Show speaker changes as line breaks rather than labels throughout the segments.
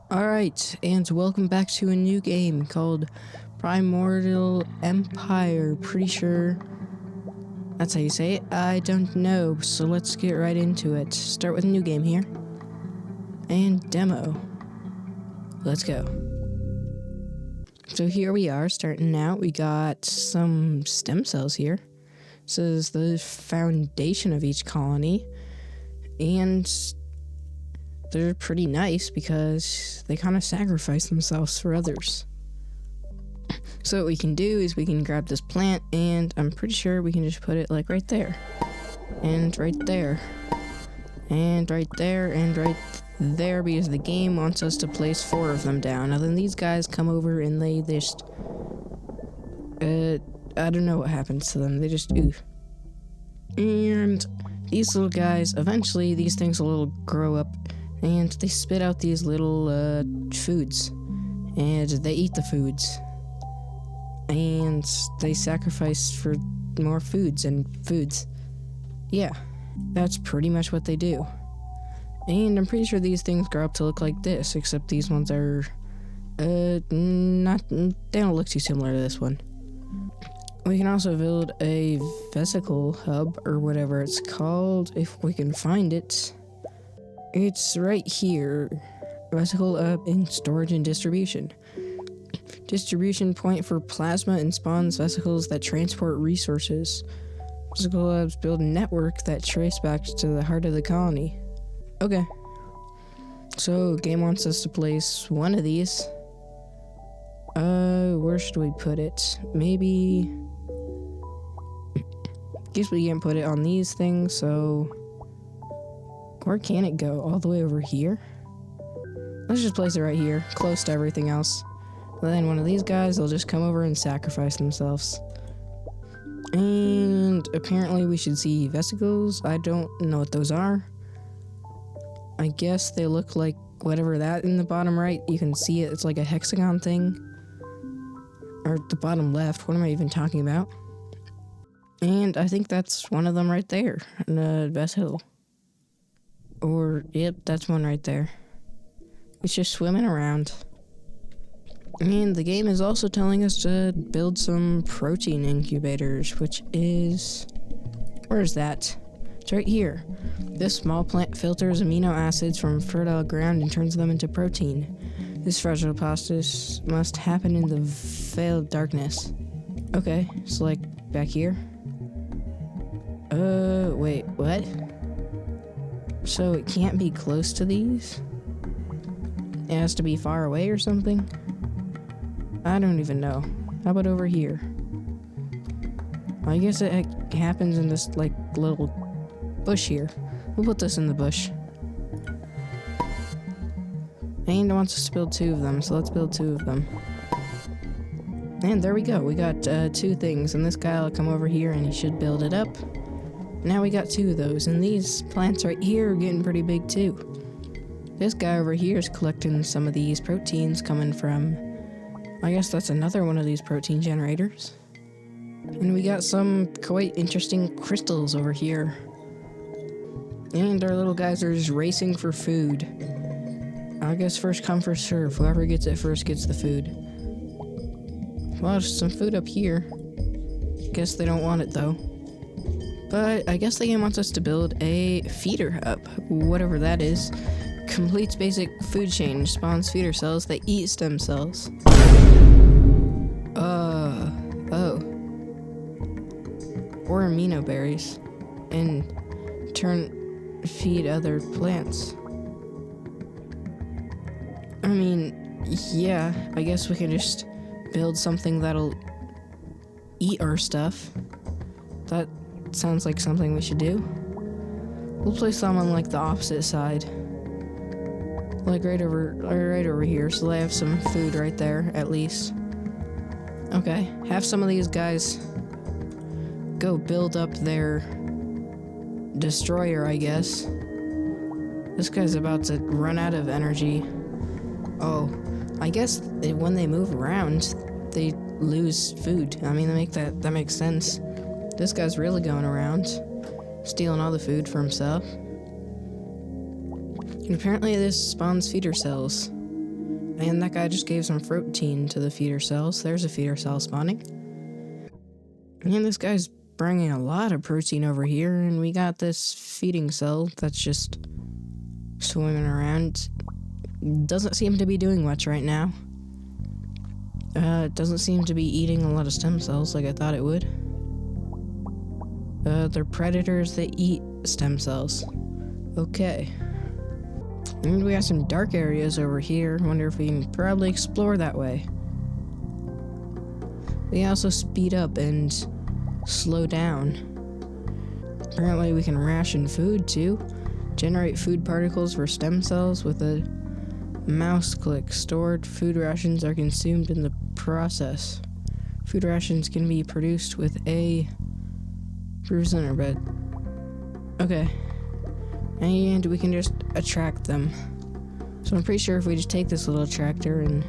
Alright, and welcome back to a new game called Primordial Empire. Pretty sure that's how you say it. I don't know, so let's get right into it. Start with a new game here. And demo. Let's go. So here we are, starting out. We got some stem cells here. This is the foundation of each colony. And they're pretty nice because they kind of sacrifice themselves for others. So what we can do is we can grab this plant, and I'm pretty sure we can just put it like right there. And right there. And right there, and right there, because the game wants us to place 4 of them down. Now then these guys come over and they just... I don't know what happens to them. They just... ooh. And these little guys, eventually these things will grow up, and they spit out these little foods, and they eat the foods, and they sacrifice for more foods and foods. Yeah, that's pretty much what they do. And I'm pretty sure these things grow up to look like this, except these ones are they don't look too similar to this one. We can also build a vesicle hub, or whatever it's called, if we can find it. It's right here. Vesicle hub in storage and distribution. Distribution point for plasma and spawns vesicles that transport resources. Vesicle hubs build a network that trace back to the heart of the colony. Okay. So, game wants us to place one of these. Where should we put it? Maybe... guess we can't put it on these things, so... where can it go? All the way over here? Let's just place it right here, close to everything else. And then one of these guys, they'll just come over and sacrifice themselves. And apparently we should see vesicles. I don't know what those are. I guess they look like whatever that in the bottom right. You can see it. It's like a hexagon thing. Or the bottom left. What am I even talking about? And I think that's one of them right there. A vesicle. Or, yep, that's one right there. It's just swimming around. And the game is also telling us to build some protein incubators, which is... where is that? It's right here. This small plant filters amino acids from fertile ground and turns them into protein. This fragile process must happen in the veiled darkness. Okay, so like back here. Wait, what? So it can't be close to these? It has to be far away or something? I don't even know. How about over here? I guess it happens in this, like, little bush here. We'll put this in the bush. And it wants us to build 2 of them, so let's build 2 of them. And there we go. We got 2 things, and this guy will come over here and he should build it up. Now we got 2 of those, and these plants right here are getting pretty big too. This guy over here is collecting some of these proteins coming from... I guess that's another one of these protein generators. And we got some quite interesting crystals over here. And our little guys are just racing for food. I guess first come, first serve. Whoever gets it first gets the food. Well, there's some food up here. Guess they don't want it though. But I guess the game wants us to build a feeder hub, whatever that is. Completes basic food chain, spawns feeder cells that eat stem cells. Oh. Or amino berries. And feed other plants. I mean, yeah, I guess we can just build something that'll eat our stuff. That sounds like something we should do. We'll place them on like the opposite side. Like right over here, so they have some food right there, at least. Okay, have some of these guys go build up their destroyer, I guess. This guy's about to run out of energy. Oh, I guess when they move around, they lose food. I mean, that makes sense. This guy's really going around, stealing all the food for himself. And apparently this spawns feeder cells. And that guy just gave some protein to the feeder cells. There's a feeder cell spawning. And this guy's bringing a lot of protein over here, and we got this feeding cell that's just swimming around. Doesn't seem to be doing much right now. It doesn't seem to be eating a lot of stem cells like I thought it would. They're predators that eat stem cells. Okay. And we got some dark areas over here. Wonder if we can probably explore that way. We also speed up and slow down. Apparently we can ration food too. Generate food particles for stem cells with a mouse click. Stored food rations are consumed in the process. Food rations can be produced with a center bed. Okay. And we can just attract them. So I'm pretty sure if we just take this little tractor and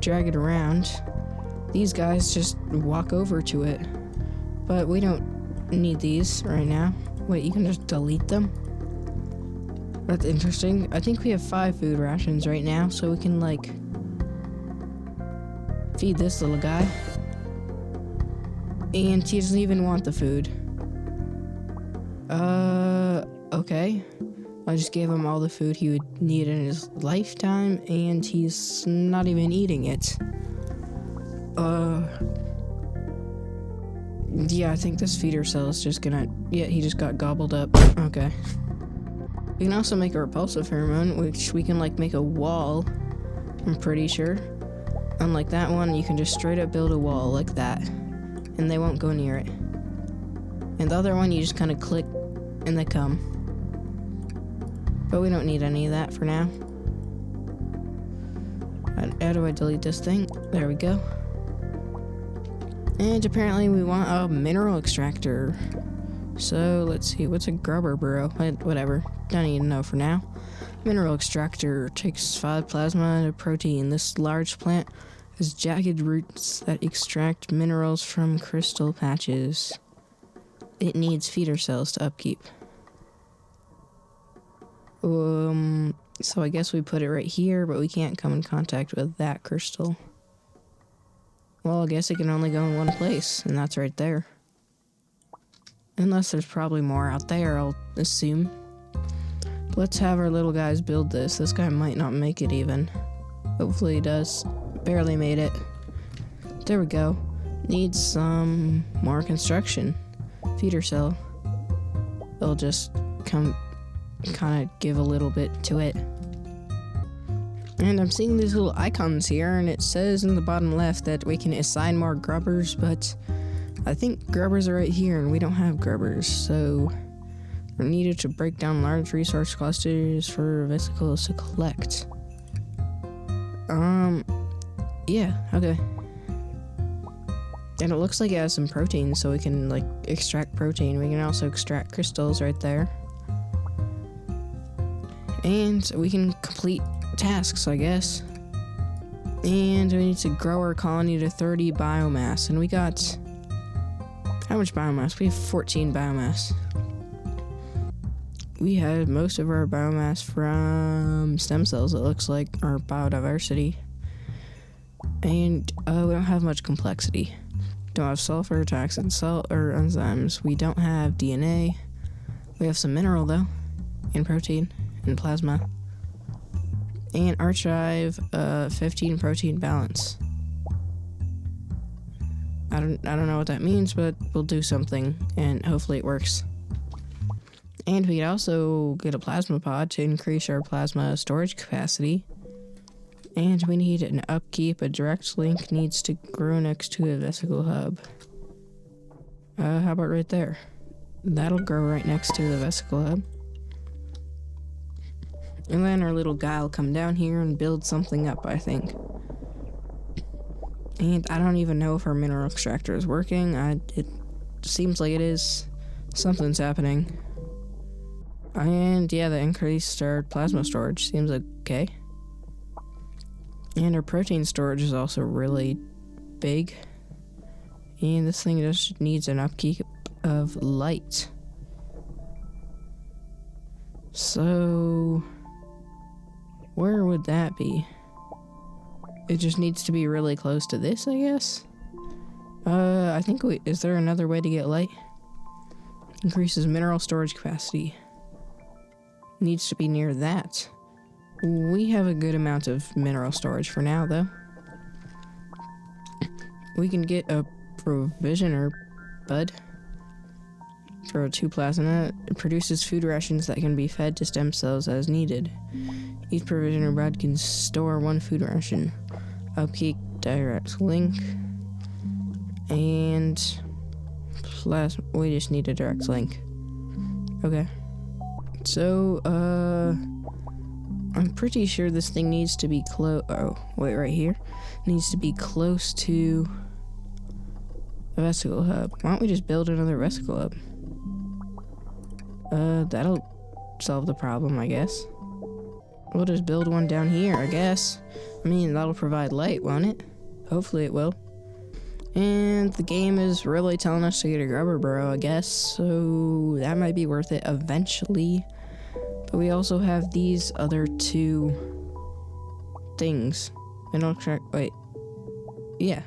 drag it around, these guys just walk over to it. But we don't need these right now. Wait, you can just delete them? That's interesting. I think we have 5 food rations right now, so we can, like, feed this little guy. And he doesn't even want the food. Okay. I just gave him all the food he would need in his lifetime, and he's not even eating it. Yeah, I think this feeder cell is just gonna... Yeah, he just got gobbled up. Okay. We can also make a repulsive pheromone, which we can, like, make a wall, I'm pretty sure. Unlike that one, you can just straight up build a wall like that, and they won't go near it. And the other one, you just kind of click, and they come. But we don't need any of that for now. How do I delete this thing? There we go. And apparently we want a mineral extractor. So let's see, what's a grubber burrow? Whatever, don't even know for now. Mineral extractor takes 5 plasma and a protein. This large plant has jagged roots that extract minerals from crystal patches. It needs feeder cells to upkeep. So I guess we put it right here, but we can't come in contact with that crystal. Well, I guess it can only go in one place, and that's right there. Unless there's probably more out there, I'll assume. Let's have our little guys build this. This guy might not make it even. Hopefully he does. Barely made it. There we go. Needs some more construction. Feeder cell. It'll just kind of give a little bit to it. And I'm seeing these little icons here, and it says in the bottom left that we can assign more grubbers, but I think grubbers are right here, and we don't have grubbers, so we're needed to break down large resource clusters for vesicles to collect. Yeah, okay. And it looks like it has some protein, so we can, like, extract protein. We can also extract crystals right there. And we can complete tasks, I guess. And we need to grow our colony to 30 biomass. And we got... How much biomass? We have 14 biomass. We had most of our biomass from stem cells, it looks like, or biodiversity. And we don't have much complexity. Don't have sulfur, toxin, salt, or enzymes. We don't have DNA. We have some mineral, though, and protein, and plasma. And archive 15 protein balance. I don't know what that means, but we'll do something, and hopefully it works. And we could also get a plasma pod to increase our plasma storage capacity. And we need an upkeep. A direct link needs to grow next to a vesicle hub. How about right there? That'll grow right next to the vesicle hub. And then our little guy will come down here and build something up, I think. And I don't even know if our mineral extractor is working. It seems like it is. Something's happening. And yeah, the increased our plasma storage seems okay. And our protein storage is also really big. And this thing just needs an upkeep of light. So... Where would that be? It just needs to be really close to this, I guess. I think is there another way to get light? Increases mineral storage capacity. Needs to be near that. We have a good amount of mineral storage for now, though. We can get a provisioner bud for 2 plasma. It produces food rations that can be fed to stem cells as needed. Each provisioner bud can store 1 food ration. Upkeep direct link. And plasma. We just need a direct link. Okay. So, I'm pretty sure this thing needs to be close. Oh, wait, right here. Needs to be close to a vesicle hub. Why don't we just build another vesicle hub? That'll solve the problem, I guess. We'll just build one down here, I guess. I mean, that'll provide light, won't it? Hopefully it will. And the game is really telling us to get a grubber burrow, I guess. So that might be worth it eventually. But we also have these other 2 things. Wait. Yeah.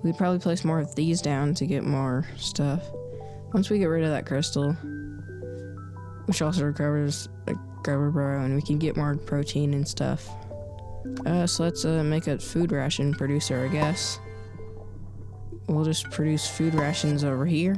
We'd probably place more of these down to get more stuff. Once we get rid of that crystal, which also recovers a grubber burrow, and we can get more protein and stuff. So let's make a food ration producer, I guess. We'll just produce food rations over here.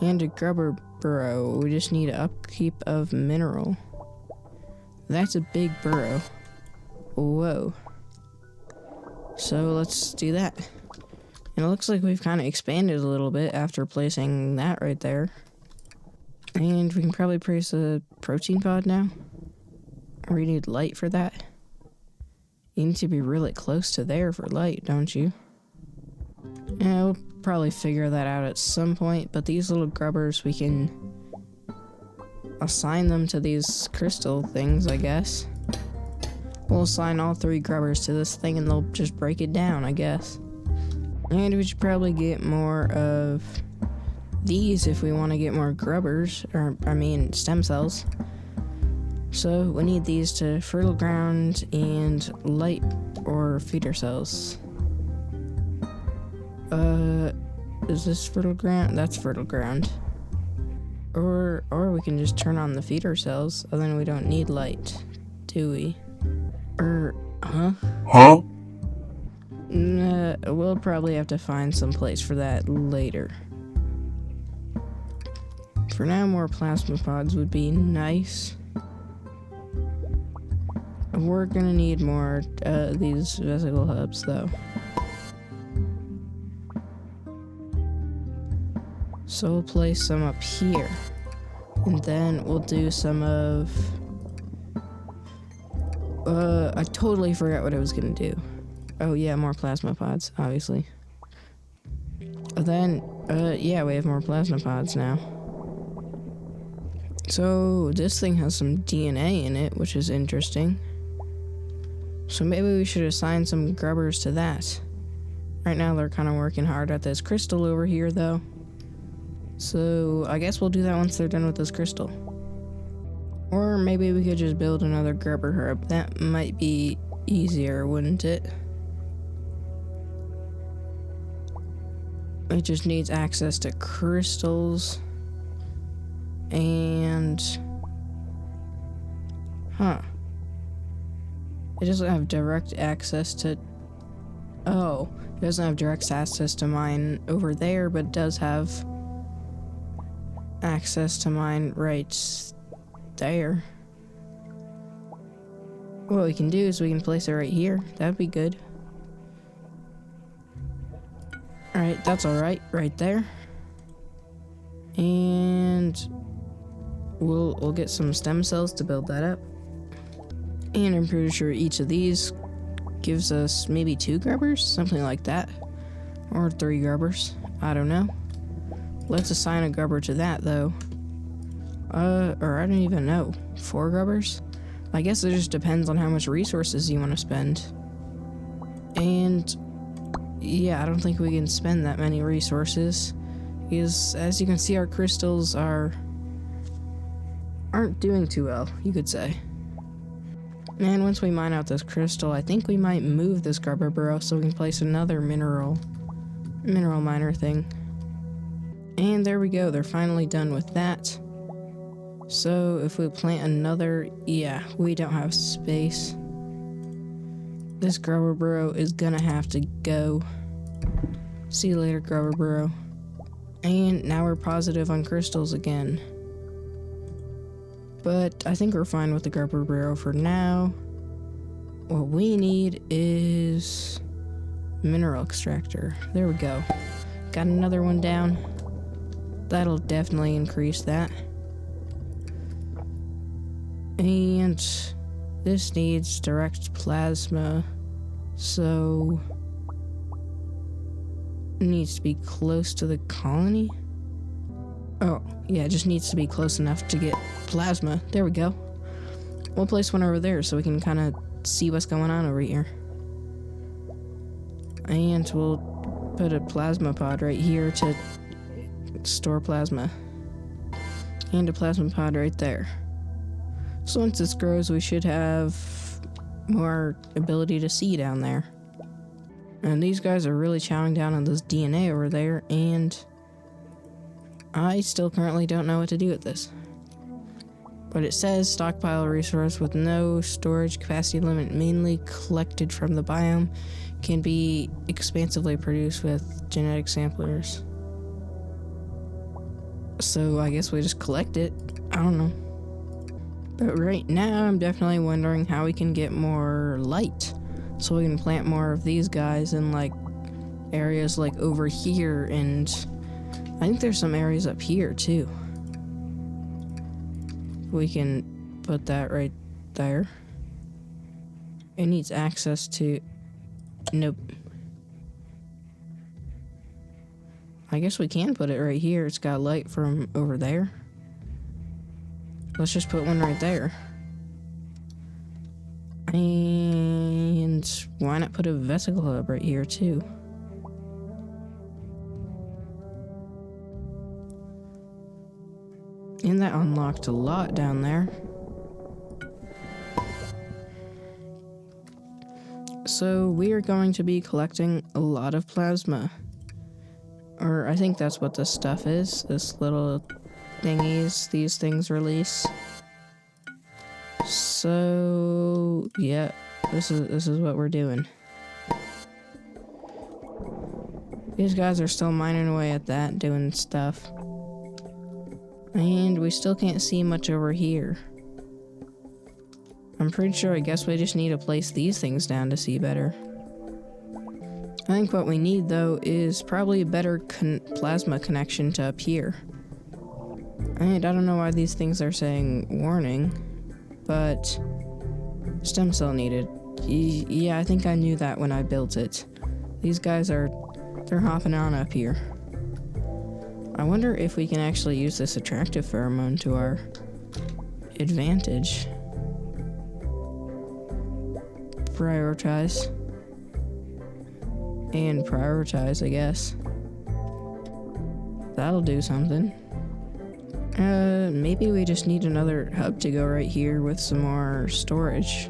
And a grubber burrow. We just need upkeep of mineral. That's a big burrow. Whoa. So let's do that. And it looks like we've kind of expanded a little bit after placing that right there. And we can probably place a protein pod now. Or we need light for that. You need to be really close to there for light, don't you? Yeah, we'll probably figure that out at some point, but these little grubbers, we can assign them to these crystal things, I guess. We'll assign all 3 grubbers to this thing and they'll just break it down, I guess. And we should probably get more of these if we want to get more grubbers, or I mean stem cells. So we need these to fertile ground and light or feeder cells. Is this fertile ground? That's fertile ground. Or we can just turn on the feeder cells, and then we don't need light, do we? Huh? We'll probably have to find some place for that later. For now, more plasma pods would be nice. We're gonna need more these vesicle hubs, though. So we'll place some up here. And then we'll do some of... I totally forgot what I was gonna do. Oh yeah, more plasma pods, obviously. And then, yeah, we have more plasma pods now. So this thing has some DNA in it, which is interesting. So maybe we should assign some grubbers to that. Right now they're kind of working hard at this crystal over here, though. So I guess we'll do that once they're done with this crystal. Or maybe we could just build another grubber herb. That might be easier, wouldn't it? It just needs access to crystals. And... Huh. It doesn't have direct access to... Oh, it doesn't have direct access to mine over there, but it does have access to mine right there. What we can do is we can place it right here. That'd be good. Alright, that's alright, right there. And we'll get some stem cells to build that up. And I'm pretty sure each of these gives us maybe 2 grubbers, something like that. Or 3 grubbers, I don't know. Let's assign a grubber to that, though. Or I don't even know. 4 grubbers? I guess it just depends on how much resources you want to spend. And yeah, I don't think we can spend that many resources. Because as you can see, our crystals aren't doing too well, you could say. And once we mine out this crystal, I think we might move this grubber burrow so we can place another mineral miner thing. And there we go, they're finally done with that. So if we plant another, yeah, we don't have space. This grubber burrow is gonna have to go. See you later, grubber burrow. And now we're positive on crystals again. But I think we're fine with the grubber burrow for now. What we need is mineral extractor. There we go. Got another one down. That'll definitely increase that. And this needs direct plasma, so it needs to be close to the colony. Oh, yeah, it just needs to be close enough to get plasma. There we go. We'll place one over there so we can kind of see what's going on over here. And we'll put a plasma pod right here to store plasma. And a plasma pod right there. So once this grows, we should have more ability to see down there. And these guys are really chowing down on this DNA over there, and I still currently don't know what to do with this. But it says stockpile resource with no storage capacity limit, mainly collected from the biome, can be expansively produced with genetic samplers. So I guess we just collect it. I don't know. But right now, I'm definitely wondering how we can get more light. So we can plant more of these guys in, like, areas like over here, and I think there's some areas up here, too. We can put that right there. It needs access to... Nope. I guess we can put it right here. It's got light from over there. Let's just put one right there. And why not put a vesicle hub right here too? And that unlocked a lot down there. So we are going to be collecting a lot of plasma. Or I think that's what this stuff is. This little thingies these things release. So yeah, this is what we're doing. These guys are still mining away at that, doing stuff. And we still can't see much over here. I'm pretty sure, I guess we just need to place these things down to see better. I think what we need, though, is probably a better plasma connection to up here. And I don't know why these things are saying warning, but stem cell needed. Yeah, I think I knew that when I built it. These guys they're hopping on up here. I wonder if we can actually use this attractive pheromone to our advantage. Prioritize. And prioritize, I guess. That'll do something. Maybe we just need another hub to go right here with some more storage.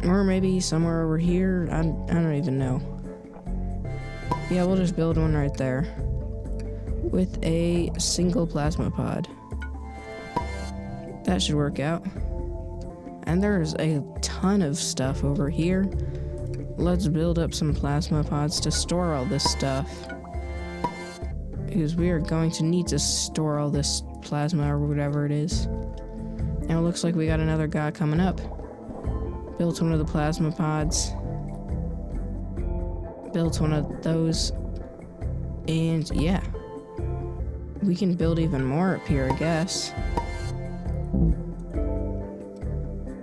Or maybe somewhere over here, I don't even know. Yeah, we'll just build one right there. With a single plasma pod. That should work out. And there's a ton of stuff over here. Let's build up some plasma pods to store all this stuff. Because we are going to need to store all this plasma or whatever it is. And it looks like we got another guy coming up. Built one of the plasma pods. Built one of those. And yeah. We can build even more up here, I guess.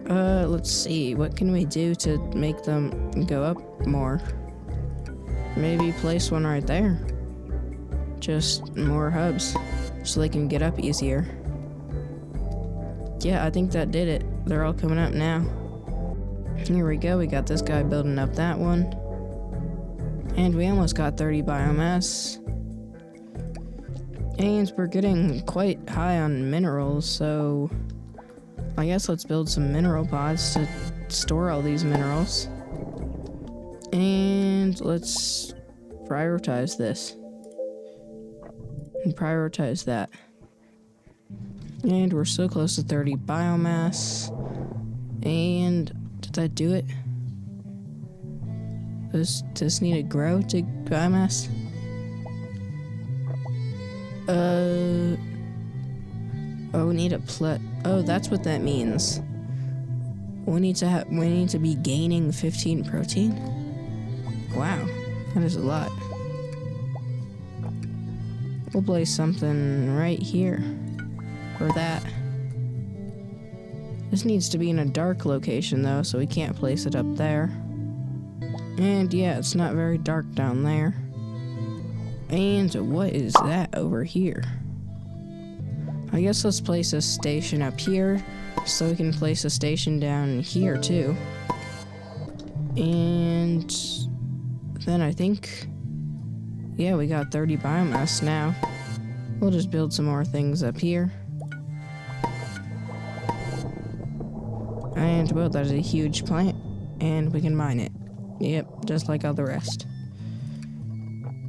Let's see. What can we do to make them go up more? Maybe place one right there. Just more hubs, so they can get up easier. Yeah, I think that did it. They're all coming up now. Here we go. We got this guy building up that one. And we almost got 30 biomass. And we're getting quite high on minerals, so I guess let's build some mineral pods to store all these minerals. And let's prioritize this. And prioritize that. And we're so close to 30 biomass. And did that do it? Does this need to grow to biomass? Oh, we need a oh, that's what that means. We need to be gaining 15 protein. Wow, that is a lot. We'll place something right here for that. This needs to be in a dark location though, so we can't place it up there. And yeah, it's not very dark down there. And what is that over here? I guess let's place a station up here, so we can place a station down here too. And then I think, yeah, we got 30 biomass now. We'll just build some more things up here. And well, that is a huge plant, and we can mine it. Yep, just like all the rest.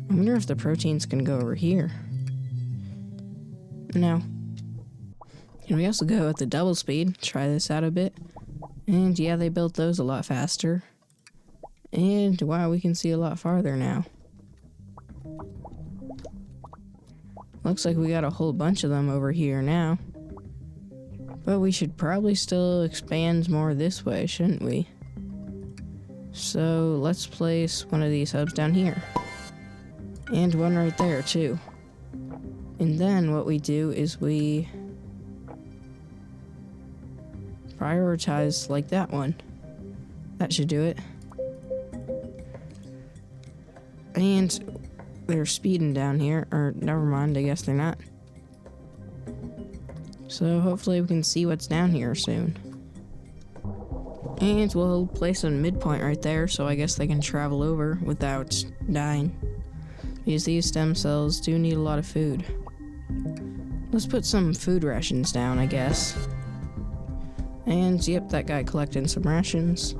I wonder if the proteins can go over here. No. Can we also go at the double speed? Try this out a bit. And yeah, they built those a lot faster. And wow, we can see a lot farther now. Looks like we got a whole bunch of them over here now. But we should probably still expand more this way, shouldn't we? So let's place one of these hubs down here. And one right there too. And then what we do is we prioritize like that one. That should do it. And they're speeding down here, or never mind, I guess they're not. So hopefully we can see what's down here soon. And we'll place a midpoint right there, so I guess they can travel over without dying. Because these stem cells do need a lot of food. Let's put some food rations down, I guess. And yep, that guy collected some rations.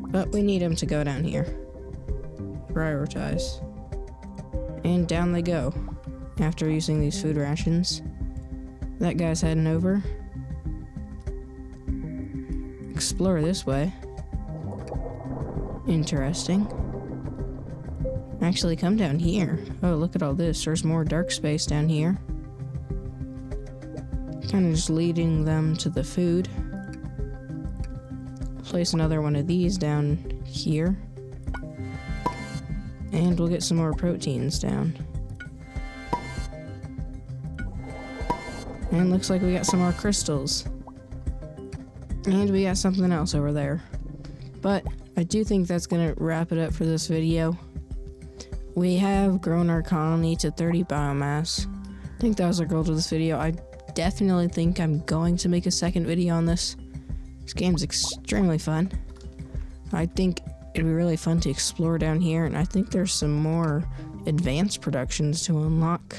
But we need him to go down here. Prioritize. And down they go. After using these food rations. That guy's heading over. Explore this way. Interesting. Actually, come down here. Oh, look at all this. There's more dark space down here. Kind of just leading them to the food. Place another one of these down here. And we'll get some more proteins down. And looks like we got some more crystals. And we got something else over there. But I do think that's gonna wrap it up for this video. We have grown our colony to 30 biomass. I think that was our goal to this video. I definitely think I'm going to make a second video on this. This game's extremely fun. I think it'd be really fun to explore down here, and I think there's some more advanced productions to unlock.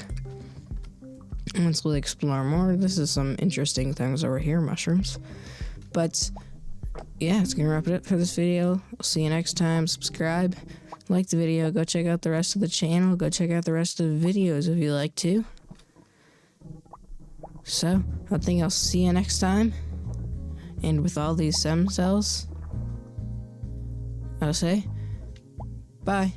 Once we explore more, this is some interesting things over here, mushrooms. But yeah, it's gonna wrap it up for this video. I'll see you next time. Subscribe, like the video, go check out the rest of the channel, go check out the rest of the videos if you like to. So, I think I'll see you next time. And with all these stem cells, I'll say bye.